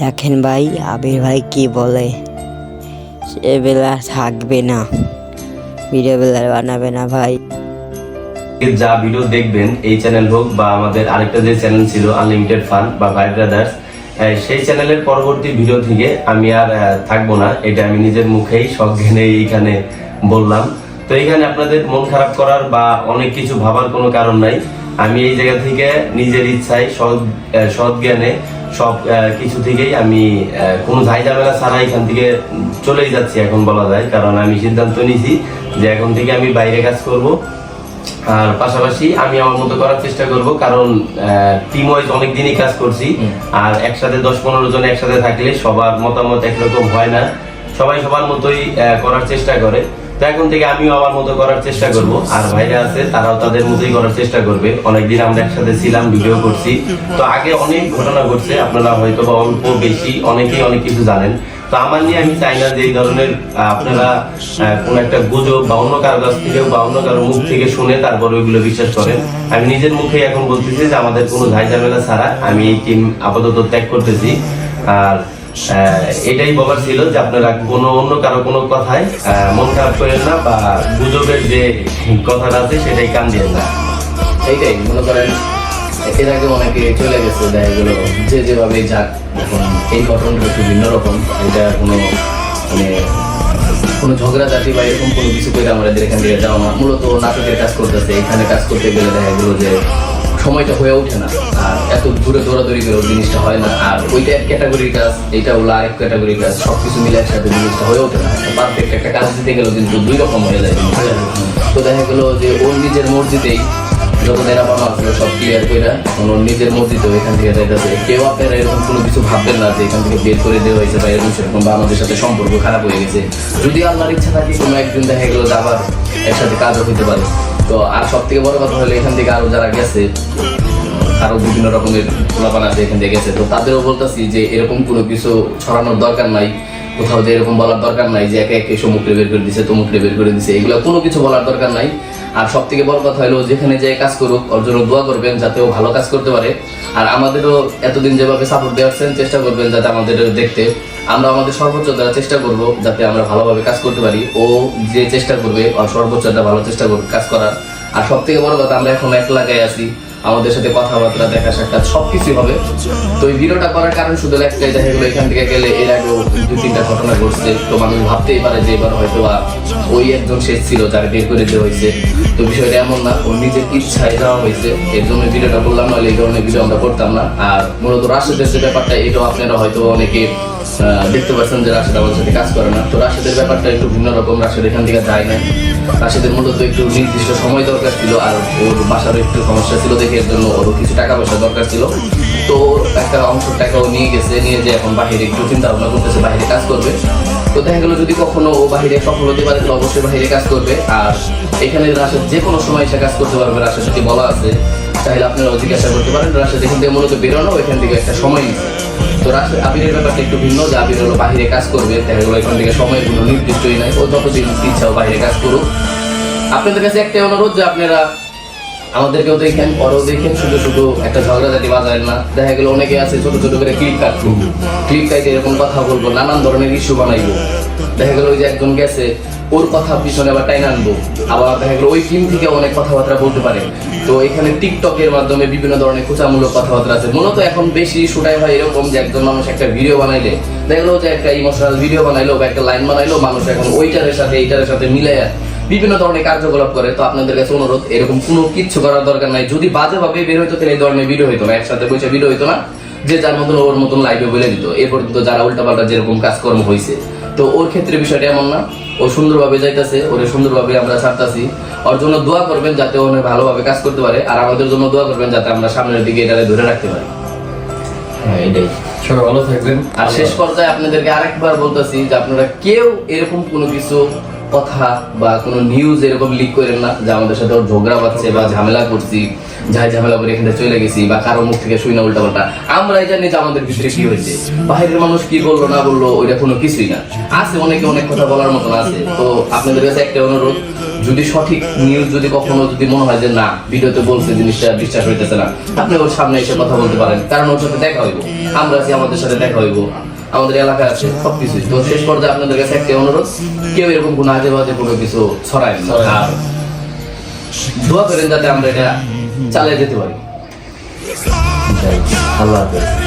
দেখেন ভাই, আবির ভাই কি বলে, সে বেলা থাকবে না, ভিডিও বেলা বানাবে না ভাই। যা ভিডিও দেখবেন এই চ্যানেল হোক বা আমাদের আরেকটা যে চ্যানেল ছিল আনলিমিটেড ফান বা ভাই ব্রাদার্স, সেই চ্যানেলের পরবর্তী ভিডিও থেকে আমি আর থাকবো না। এটা আমি নিজের মুখেই সজ্ঞানে এইখানে বললাম। তো এইখানে আপনাদের মন খারাপ করার বা অনেক কিছু ভাবার কোনো কারণ নাই। আমি এই জায়গা থেকে নিজের ইচ্ছায় সৎ জ্ঞানে সব কিছু থেকেই আমি কোনো ঝাই ঝামেলা ছাড়া এখান থেকে চলেই যাচ্ছি এখন বলা যায়। কারণ আমি সিদ্ধান্ত নিয়েছি যে এখন থেকে আমি বাইরে কাজ করব, আর পাশাপাশি আমি আমার মতো করার চেষ্টা করব। কারণ টিম ওয়াইজ অনেকদিনই কাজ করছি, আর একসাথে 10-15 জন একসাথে থাকলে সবার মতামত একরকম হয় না, সবাই সবার মতোই করার চেষ্টা করে। তো এখন থেকে আমিও আমার মতো করার চেষ্টা করব, আর ভাইরা আছে তারাও তাদের মতোই করার চেষ্টা করবে। অনেকদিন আমরা একসাথে ছিলাম, ভিডিও করছি, তো আগে অনেক ঘটনা ঘটছে, আপনারা হয়তো বা অল্প বেশি অনেকেই অনেক কিছু জানেন। তো আমার নিয়ে আমি চাই না যে এই ধরনের আপনারা কোন একটা গুজব বা অন্য কারো কাছ থেকে বা অন্য কারো মুখ থেকে শুনে তারপরে ওইগুলো বিশ্বাস করেন। আমি নিজের মুখে এখন বলতেছি যে আমাদের কোনো ঝাই ঝামেলা ছাড়া আমি এই টিম আপাতত ত্যাগ করতেছি। আর এটাই বলার ছিল যে আপনারা কোনো অন্য কারো কোনো কথায় মন খারাপ করেন না, বা গুজবের যে কথাটা আছে সেটাই কান দিয়েন না। এইটাই মনে করেন, এর আগে অনেকে চলে গেছে, দেখা গেল যে যেভাবে যাক। এখন এই ঘটনাটা একটু ভিন্ন রকম, এটা কোনো মানে কোনো ঝগড়াঝাটি বা এরকম কোনো কিছু করে আমাদের এখান থেকে যাওয়া না। মূলত নাটকের কাজ করতেছে, এখানে কাজ করতে গেলে দেখা গেলো যে সময়টা হয়ে ওঠে না, আর এত দূরে দৌড়াদৌড়ি করে জিনিসটা হয় না। আর ওইটা এক ক্যাটাগরির কাজ, এটা হলো আরেক ক্যাটাগরির কাজ, সবকিছু মিলে একসাথে জিনিসটা হয়ে ওঠে না। পারফেক্ট একটা কাজ দিতে গেলেও কিন্তু দুই রকম হয়ে যায়। তো দেখা গেলো যে ওর নিজের মর্জিতেই যত দেনা পাওয়া ছিল সব ক্লিয়ার করে ওর নিজের মর্জিতে এখান থেকে যাইতেছে। কেউ আপনারা এরকম কোনো কিছু ভাববেন না যে এখান থেকে বের করে দেওয়া হয়েছে বা এরকম সেরকম বা আমাদের সাথে সম্পর্ক খারাপ হয়ে গেছে। যদি আল্লাহর ইচ্ছা থাকে কোনো একদিন দেখা গেলো যে আবার একসাথে কাজও হতে পারে। তো আর সব থেকে বড় কথা হলো এখান থেকে আরো যারা গেছে, আরো বিভিন্ন রকমের খোলাপান আছে এখান থেকে গেছে, তো তাদেরও বলতেছি যে এরকম কোনো কিছু ছড়ানোর দরকার নাই, কোথাও যে এরকম বলার দরকার নাই যে একে একে মুখে বের করে দিছে, তো মুখে বের করে দিছে, এগুলো কোনো কিছু বলার দরকার নাই। আর সব থেকে বড় কথা হলো যেখানে যে কাজ করুক ওর জন্য দোয়া করবেন যাতে ও ভালো কাজ করতে পারে। আর আমাদেরও এতদিন যেভাবে সাপোর্ট দেওয়াচ্ছেন চেষ্টা করবেন যাতে আমাদের দেখতে আমরা আমাদের সর্বোচ্চ দ্বারা চেষ্টা করব যাতে আমরা ভালোভাবে কাজ করতে পারি। ও যে চেষ্টা করবে ওর সর্বোচ্চ ভালো চেষ্টা করবে কাজ করার। আর সব থেকে বড় কথা, আমরা এখন এক লাগাই আছি, আমাদের সাথে কথাবার্তা দেখা সাক্ষাৎ সবকিছু হবে। তো এই ভিডিওটা করার কারণ শুধু একটাই, দেখা গেলো এখান থেকে গেলে এর আগেও 2-3টা ঘটনা ঘটছে, তো মানুষ ভাবতেই পারে যে এবার হয়তো ওই একজন শেষ ছিল যারা বের করে দেওয়া হয়েছে। তো বিষয়টা এমন না, ওর নিজের ইচ্ছায় দেওয়া হয়েছে, এর জন্য ভিডিওটা করলাম, নাহলে এই ধরনের ভিডিও আমরা করতাম না। আর মূলত রাশেদের যে ব্যাপারটা, এটাও আপনারা হয়তো অনেকে দেখতে পাচ্ছেন যে রাশেদ আমাদের সাথে কাজ করে না। তো রাশেদের ব্যাপারটা একটু ভিন্ন রকম, রাশেদ এখান থেকে যায় না। রাশেদের মূলত একটু নির্দিষ্ট সময় দরকার ছিল, আর ওর বাসারও একটু সমস্যা ছিল দেখে এর জন্য ওর কিছু টাকা পয়সা দরকার ছিল। তো একটা অংশ টাকাও নিয়ে গেছে, নিয়ে যে এখন বাহিরে একটু চিন্তা ভাবনা করতেছে বাহিরে কাজ করবে। তো দেখা গেলো যদি কখনো ও বাহিরে সফল হতে পারে তো অবশ্যই বাহিরে কাজ করবে। আর এখানে রাশেদ যে কোনো সময় সে কাজ করতে পারবে, রাশেদ সাথে বলা আছে, চাইলে আপনারাও জিজ্ঞাসা করতে পারেন। রাশেদ এখান থেকে মূলত বেরোনো, এখান থেকে একটা সময় নিচ্ছে। তো আবিরের ব্যাপারটা একটু ভিন্ন, যে আবির হলো বাহিরে কাজ করবে, দেখা গেলো এখান থেকে সময় কোনো নির্দিষ্টই নাই, ও যতদিন ইচ্ছাও বাহিরে কাজ করুক। আপনাদের কাছে একটাই অনুরোধ যে আপনারা আমাদেরকেও দেখেন, ওরও দেখেন, শুধু শুধু একটা ঝগড়াঝাটি বাজায় না। দেখা গেলো অনেকে আছে ছোট ছোট করে ক্লিপ কাটবো, ক্লিপ কাটে এরকম কথা বলবো, নানান ধরনের ইস্যু বানাইবো। দেখা গেলো ওই যে একজন গেছে, ওর কথা পিছনে আবার টাইন আনবো, আবার দেখা গেলো ওই টিম থেকে অনেক কথাবার্তা বলতে পারে। তো এখানে টিকটকের মাধ্যমে বিভিন্ন ধরনের খোঁচামূলক কথাবার্তা আছে। মূলত এখন বেশি শুটাই হয় এরকম যে একজন মানুষ একটা ভিডিও বানাইলে, দেখা গেলো যে একটা ইমোশনাল ভিডিও বানাইলো বা একটা লাইন বানাইলো, মানুষ এখন ওইটারের সাথে এইটারের সাথে মিলে বিভিন্ন ধরনের কার্যকলাপ করে। তো আপনাদের কাছে অনুরোধ, এরকম কোনো কিচ্ছু করার দরকার নাই। যদি বাজেভাবে বের হইতো তাহলে এই ধরনের ভিডিও হইতো না, একসাথে বসে ভিডিও হইতো না, যে যার মতন ওর মতন লাইভে বলে দিত। এরপর কিন্তু যারা উল্টাপাল্টা যেরকম কাজকর্ম হয়েছে, তো ওর ক্ষেত্রে বিষয়টা এমন না, ও সুন্দরভাবে যাইতেছে, ওরে সুন্দরভাবে আমরা ছাড়তাছি। ওর জন্য দোয়া করবেন যাতে ও ভালোভাবে কাজ করতে পারে, আর আমাদের জন্য দোয়া করবেন যাতে আমরা সামনের দিকে এটাকে ধরে রাখতে পারি। হ্যাঁ, এটাই। সবাই ভালো থাকবেন। আর শেষ পর্যায়ে আপনাদেরকে আরেকবার বলতেছি যে আপনারা কেউ এরকম কোনো কিছু কথা বা কোনো নিউজ এরকম লিক করেন না যে আমাদের সাথে ওর ঝগড়া পাচ্ছে বা ঝামেলা করছি, যাই ঝামেলা করে এখানে চলে গেছি, বা কারো মুখ থেকে শুই না উল্টাপাল্টা। আমরাই জানি যে আমাদের ভিতরে কি হয়েছে, বাইরের মানুষ কি বললো না বললো ওইটা কোনো কিছুই না। আছে অনেকে অনেক কথা বলার মতন আছে। তো আপনাদের কাছে একটা অনুরোধ, যদি সঠিক নিউজ যদি কখনো যদি মনে হয় যে না ভিডিওতে বলছে জিনিসটা বিশ্বাস হইতেছে না, আপনি ওর সামনে এসে কথা বলতে পারেন, কারণ ওর সাথে দেখা হইব। আমরা আছি, আমাদের সাথে দেখা হইব, আমাদের এলাকা আছে, সবকিছু। তো শেষ পর্যায়ে আপনাদের কাছে একটা অনুরোধ, কেউ এরকম কোনো আজে বাজে কোনো কিছু ছড়ায় না, আর দোয়া করেন যাতে আমরা এটা চালিয়ে যেতে পারি। আল্লাহ হাফেজ।